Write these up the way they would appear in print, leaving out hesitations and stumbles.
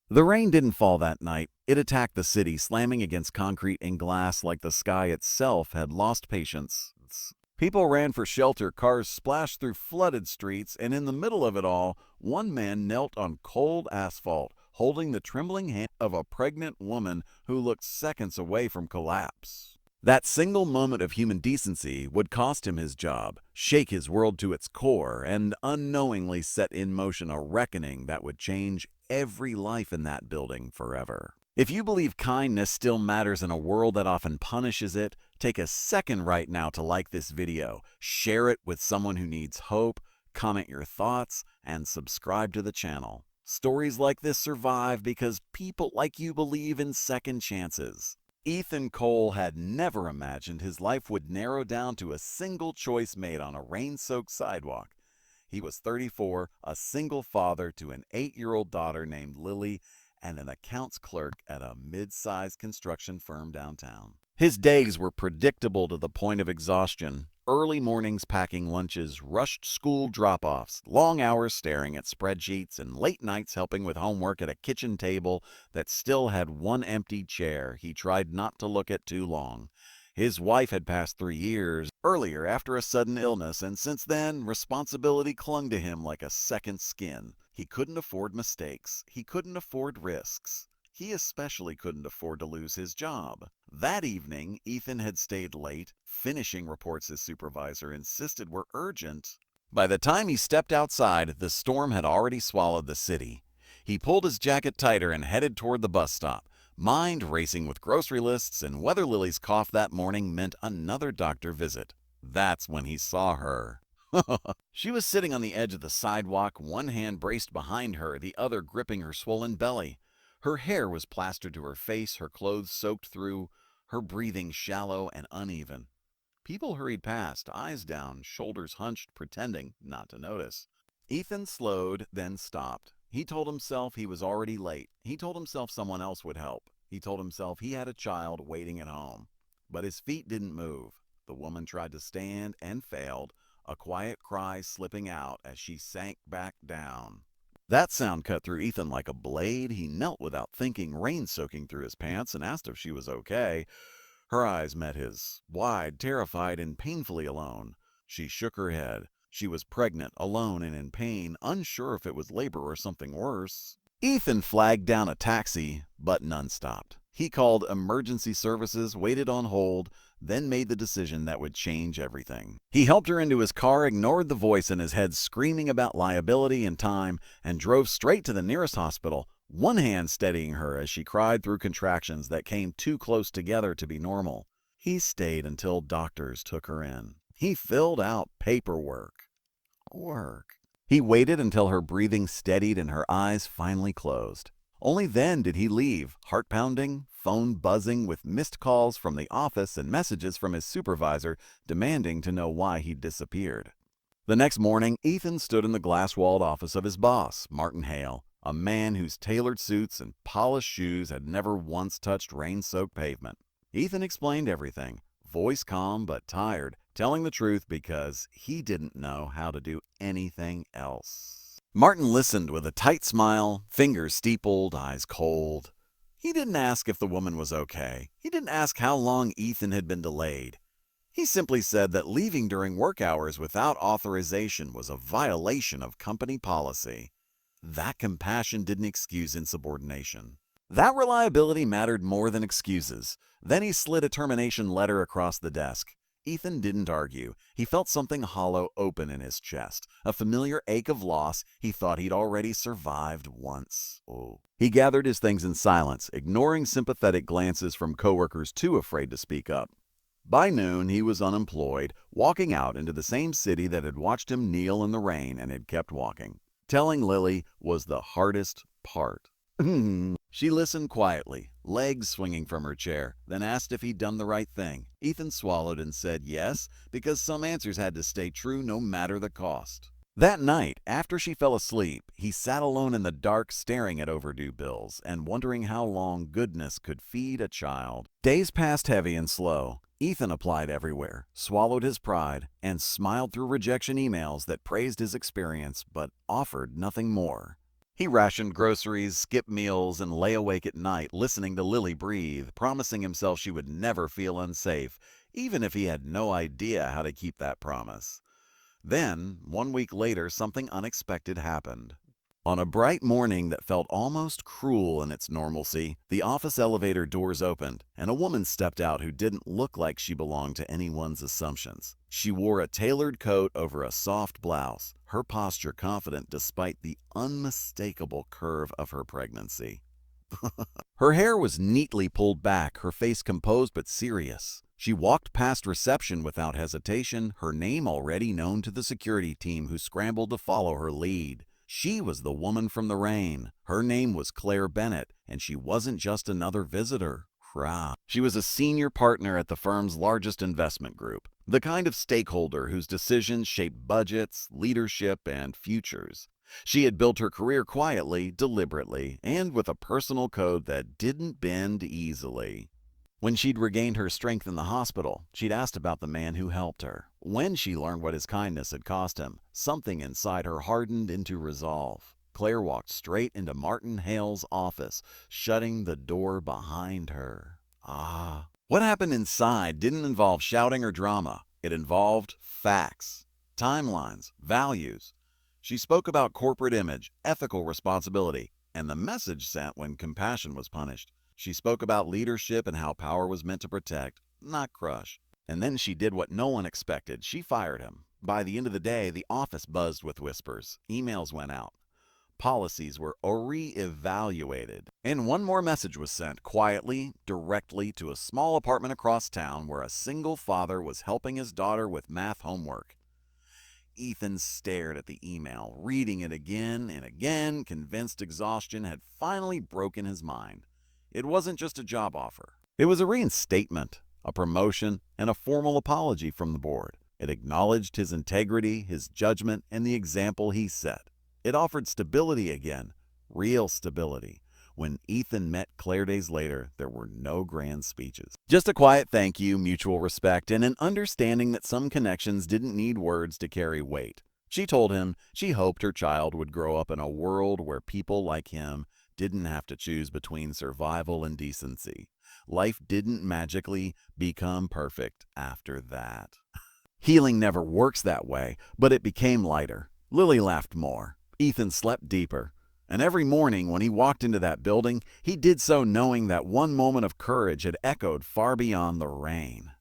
The rain didn't fall that night. It attacked the city, slamming against concrete and glass like the sky itself had lost patience. People ran for shelter, cars splashed through flooded streets, and in the middle of it all, one man knelt on cold asphalt, holding the trembling hand of a pregnant woman who looked seconds away from collapse. That single moment of human decency would cost him his job, shake his world to its core, and unknowingly set in motion a reckoning that would change every life in that building forever. If you believe kindness still matters in a world that often punishes it, take a second right now to like this video, share it with someone who needs hope, comment your thoughts, and subscribe to the channel. Stories like this survive because people like you believe in second chances. Ethan Cole had never imagined his life would narrow down to a single choice made on a rain-soaked sidewalk. He was 34, a single father to an 8-year-old daughter named Lily, and an accounts clerk at a mid-sized construction firm downtown. His days were predictable to the point of exhaustion. Early mornings packing lunches, rushed school drop-offs, long hours staring at spreadsheets, and late nights helping with homework at a kitchen table that still had one empty chair he tried not to look at too long. His wife had passed 3 years earlier after a sudden illness, and since then, responsibility clung to him like a second skin. He couldn't afford mistakes. He couldn't afford risks. He especially couldn't afford to lose his job. That evening, Ethan had stayed late, finishing reports his supervisor insisted were urgent. By the time he stepped outside, the storm had already swallowed the city. He pulled his jacket tighter and headed toward the bus stop, mind racing with grocery lists, and whether Lily's cough that morning meant another doctor visit. That's when he saw her. She was sitting on the edge of the sidewalk, one hand braced behind her, the other gripping her swollen belly. Her hair was plastered to her face, her clothes soaked through, her breathing shallow and uneven. People hurried past, eyes down, shoulders hunched, pretending not to notice. Ethan slowed, then stopped. He told himself he was already late. He told himself someone else would help. He told himself he had a child waiting at home. But his feet didn't move. The woman tried to stand and failed, a quiet cry slipping out as she sank back down. That sound cut through Ethan like a blade. He knelt without thinking, rain soaking through his pants, and asked if she was okay. Her eyes met his, wide, terrified, and painfully alone. She shook her head. She was pregnant, alone, and in pain, unsure if it was labor or something worse. Ethan flagged down a taxi, but none stopped. He called emergency services, waited on hold, then made the decision that would change everything. He helped her into his car, ignored the voice in his head screaming about liability and time, and drove straight to the nearest hospital, one hand steadying her as she cried through contractions that came too close together to be normal. He stayed until doctors took her in. He filled out paperwork. He waited until her breathing steadied and her eyes finally closed. Only then did he leave, heart pounding, phone buzzing with missed calls from the office and messages from his supervisor demanding to know why he'd disappeared. The next morning, Ethan stood in the glass-walled office of his boss, Martin Hale, a man whose tailored suits and polished shoes had never once touched rain-soaked pavement. Ethan explained everything, voice calm but tired, telling the truth because he didn't know how to do anything else. Martin listened with a tight smile, fingers steepled, eyes cold. He didn't ask if the woman was okay. He didn't ask how long Ethan had been delayed. He simply said that leaving during work hours without authorization was a violation of company policy. That compassion didn't excuse insubordination. That reliability mattered more than excuses. Then he slid a termination letter across the desk. Ethan didn't argue. He felt something hollow open in his chest, a familiar ache of loss he thought he'd already survived once. He gathered his things in silence, ignoring sympathetic glances from coworkers too afraid to speak up. By noon, he was unemployed, walking out into the same city that had watched him kneel in the rain and had kept walking. Telling Lily was the hardest part. She listened quietly, legs swinging from her chair, then asked if he'd done the right thing. Ethan swallowed and said yes, because some answers had to stay true no matter the cost. That night, after she fell asleep, he sat alone in the dark staring at overdue bills and wondering how long goodness could feed a child. Days passed heavy and slow. Ethan applied everywhere, swallowed his pride, and smiled through rejection emails that praised his experience but offered nothing more. He rationed groceries, skipped meals, and lay awake at night listening to Lily breathe, promising himself she would never feel unsafe, even if he had no idea how to keep that promise. Then, 1 week later, something unexpected happened. On a bright morning that felt almost cruel in its normalcy, the office elevator doors opened, and a woman stepped out who didn't look like she belonged to anyone's assumptions. She wore a tailored coat over a soft blouse, her posture confident despite the unmistakable curve of her pregnancy. Her hair was neatly pulled back, her face composed but serious. She walked past reception without hesitation, her name already known to the security team who scrambled to follow her lead. She was the woman from the rain. Her name was Claire Bennett, and she wasn't just another visitor. She was a senior partner at the firm's largest investment group, the kind of stakeholder whose decisions shaped budgets, leadership, and futures. She had built her career quietly, deliberately, and with a personal code that didn't bend easily. When she'd regained her strength in the hospital, she'd asked about the man who helped her. When she learned what his kindness had cost him, something inside her hardened into resolve. Claire walked straight into Martin Hale's office, shutting the door behind her. What happened inside didn't involve shouting or drama. It involved facts, timelines, values. She spoke about corporate image, ethical responsibility, and the message sent when compassion was punished. She spoke about leadership and how power was meant to protect, not crush. And then she did what no one expected. She fired him. By the end of the day, the office buzzed with whispers. Emails went out. Policies were re-evaluated. And one more message was sent, quietly, directly to a small apartment across town where a single father was helping his daughter with math homework. Ethan stared at the email, reading it again and again, convinced exhaustion had finally broken his mind. It wasn't just a job offer. It was a reinstatement, a promotion, and a formal apology from the board. It acknowledged his integrity, his judgment, and the example he set. It offered stability again, real stability. When Ethan met Claire days later, there were no grand speeches. Just a quiet thank you, mutual respect, and an understanding that some connections didn't need words to carry weight. She told him she hoped her child would grow up in a world where people like him didn't have to choose between survival and decency. Life didn't magically become perfect after that. Healing never works that way, but it became lighter. Lily laughed more. Ethan slept deeper. And every morning when he walked into that building, he did so knowing that one moment of courage had echoed far beyond the rain.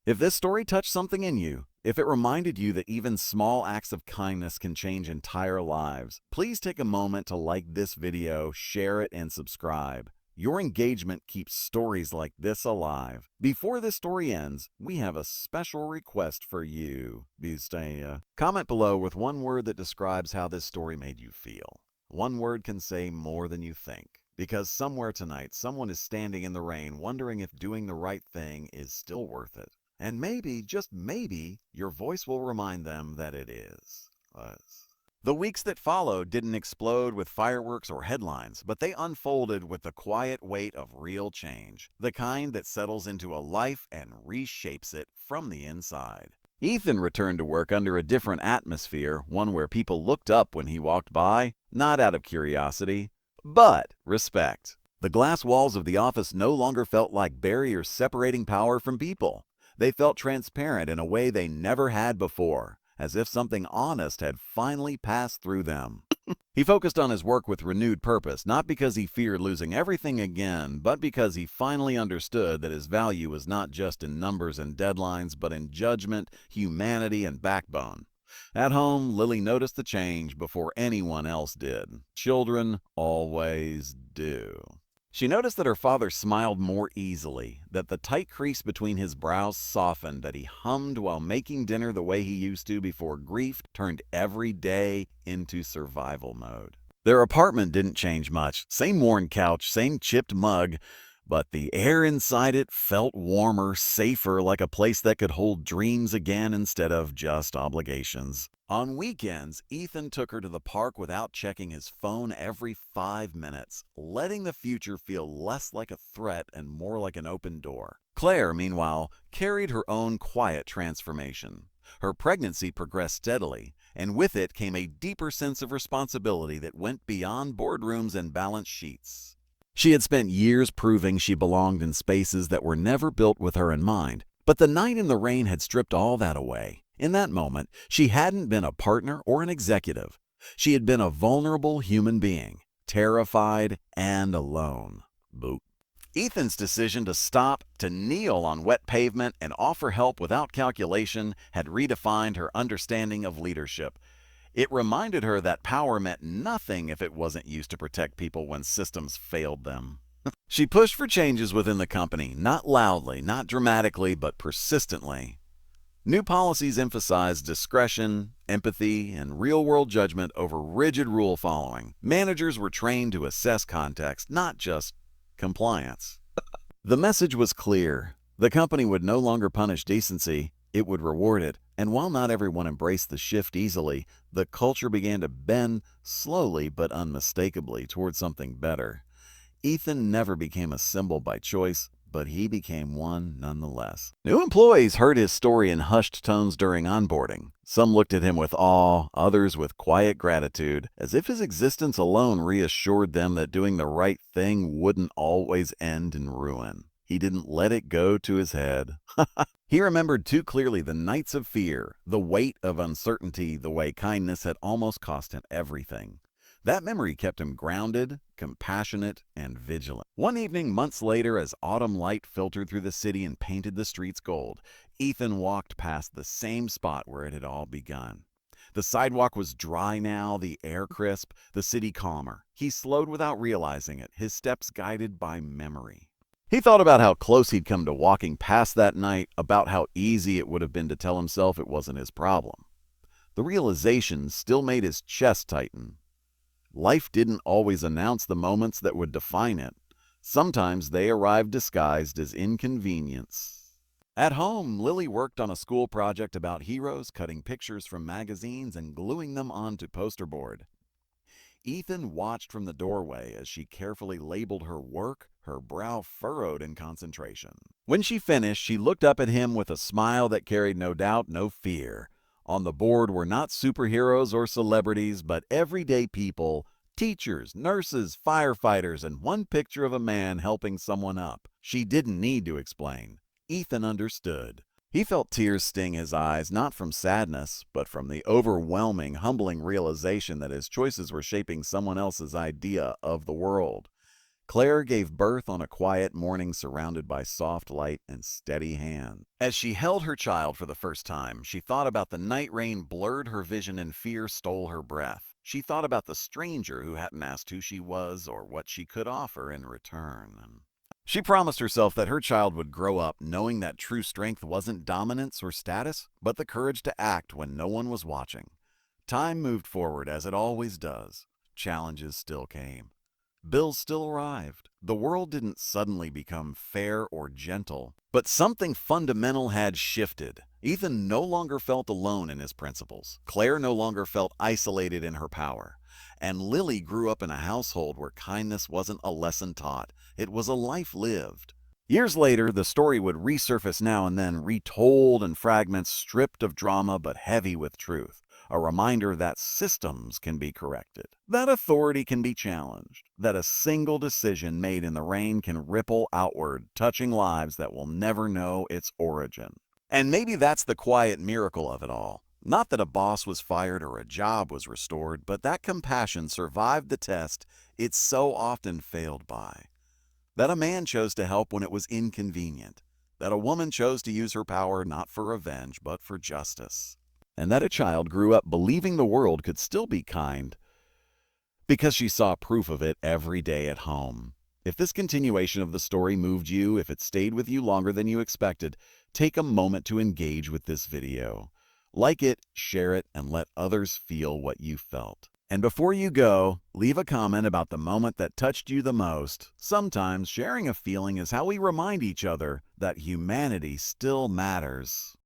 If this story touched something in you, if it reminded you that even small acts of kindness can change entire lives, please take a moment to like this video, share it, and subscribe. Your engagement keeps stories like this alive. Before this story ends, we have a special request for you. Comment below with one word that describes how this story made you feel. One word can say more than you think. Because somewhere tonight, someone is standing in the rain wondering if doing the right thing is still worth it. And maybe, just maybe, your voice will remind them that it is. The weeks that followed didn't explode with fireworks or headlines, but they unfolded with the quiet weight of real change, the kind that settles into a life and reshapes it from the inside. Ethan returned to work under a different atmosphere, one where people looked up when he walked by, not out of curiosity, but respect. The glass walls of the office no longer felt like barriers separating power from people. They felt transparent in a way they never had before, as if something honest had finally passed through them. He focused on his work with renewed purpose, not because he feared losing everything again, but because he finally understood that his value was not just in numbers and deadlines, but in judgment, humanity, and backbone. At home, Lily noticed the change before anyone else did. Children always do. She noticed that her father smiled more easily, that the tight crease between his brows softened, that he hummed while making dinner the way he used to before grief turned every day into survival mode. Their apartment didn't change much. Same worn couch, same chipped mug, but the air inside it felt warmer, safer, like a place that could hold dreams again instead of just obligations. On weekends, Ethan took her to the park without checking his phone every 5 minutes, letting the future feel less like a threat and more like an open door. Claire, meanwhile, carried her own quiet transformation. Her pregnancy progressed steadily, and with it came a deeper sense of responsibility that went beyond boardrooms and balance sheets. She had spent years proving she belonged in spaces that were never built with her in mind, but the night in the rain had stripped all that away. In that moment, she hadn't been a partner or an executive. She had been a vulnerable human being, terrified and alone. Boop. Ethan's decision to stop, to kneel on wet pavement, and offer help without calculation had redefined her understanding of leadership. It reminded her that power meant nothing if it wasn't used to protect people when systems failed them. She pushed for changes within the company, not loudly, not dramatically, but persistently. New policies emphasized discretion, empathy, and real-world judgment over rigid rule following. Managers were trained to assess context, not just compliance. The message was clear. The company would no longer punish decency, it would reward it. And while not everyone embraced the shift easily, the culture began to bend slowly but unmistakably toward something better. Ethan never became a symbol by choice, but he became one nonetheless. New employees heard his story in hushed tones during onboarding. Some looked at him with awe, others with quiet gratitude, as if his existence alone reassured them that doing the right thing wouldn't always end in ruin. He didn't let it go to his head. He remembered too clearly the nights of fear, the weight of uncertainty, the way kindness had almost cost him everything. That memory kept him grounded, compassionate, and vigilant. One evening, months later, as autumn light filtered through the city and painted the streets gold, Ethan walked past the same spot where it had all begun. The sidewalk was dry now, the air crisp, the city calmer. He slowed without realizing it, his steps guided by memory. He thought about how close he'd come to walking past that night, about how easy it would have been to tell himself it wasn't his problem. The realization still made his chest tighten. Life didn't always announce the moments that would define it. Sometimes they arrived disguised as inconvenience. At home, Lily worked on a school project about heroes, cutting pictures from magazines and gluing them onto poster board. Ethan watched from the doorway as she carefully labeled her work, her brow furrowed in concentration. When she finished, she looked up at him with a smile that carried no doubt, no fear. On the board were not superheroes or celebrities, but everyday people, teachers, nurses, firefighters, and one picture of a man helping someone up. She didn't need to explain. Ethan understood. He felt tears sting his eyes, not from sadness, but from the overwhelming, humbling realization that his choices were shaping someone else's idea of the world. Claire gave birth on a quiet morning surrounded by soft light and steady hand. As she held her child for the first time, she thought about the night rain blurred her vision and fear stole her breath. She thought about the stranger who hadn't asked who she was or what she could offer in return. She promised herself that her child would grow up knowing that true strength wasn't dominance or status, but the courage to act when no one was watching. Time moved forward as it always does. Challenges still came. Bills still arrived. The world didn't suddenly become fair or gentle, but something fundamental had shifted. Ethan no longer felt alone in his principles. Claire no longer felt isolated in her power. And Lily grew up in a household where kindness wasn't a lesson taught. It was a life lived. Years later, the story would resurface now and then, retold in fragments, stripped of drama but heavy with truth. A reminder that systems can be corrected, that authority can be challenged, that a single decision made in the rain can ripple outward, touching lives that will never know its origin. And maybe that's the quiet miracle of it all. Not that a boss was fired or a job was restored, but that compassion survived the test it so often failed by. That a man chose to help when it was inconvenient. That a woman chose to use her power not for revenge, but for justice. And that a child grew up believing the world could still be kind because she saw proof of it every day at home. If this continuation of the story moved you, if it stayed with you longer than you expected, take a moment to engage with this video. Like it, share it, and let others feel what you felt. And before you go, leave a comment about the moment that touched you the most. Sometimes sharing a feeling is how we remind each other that humanity still matters.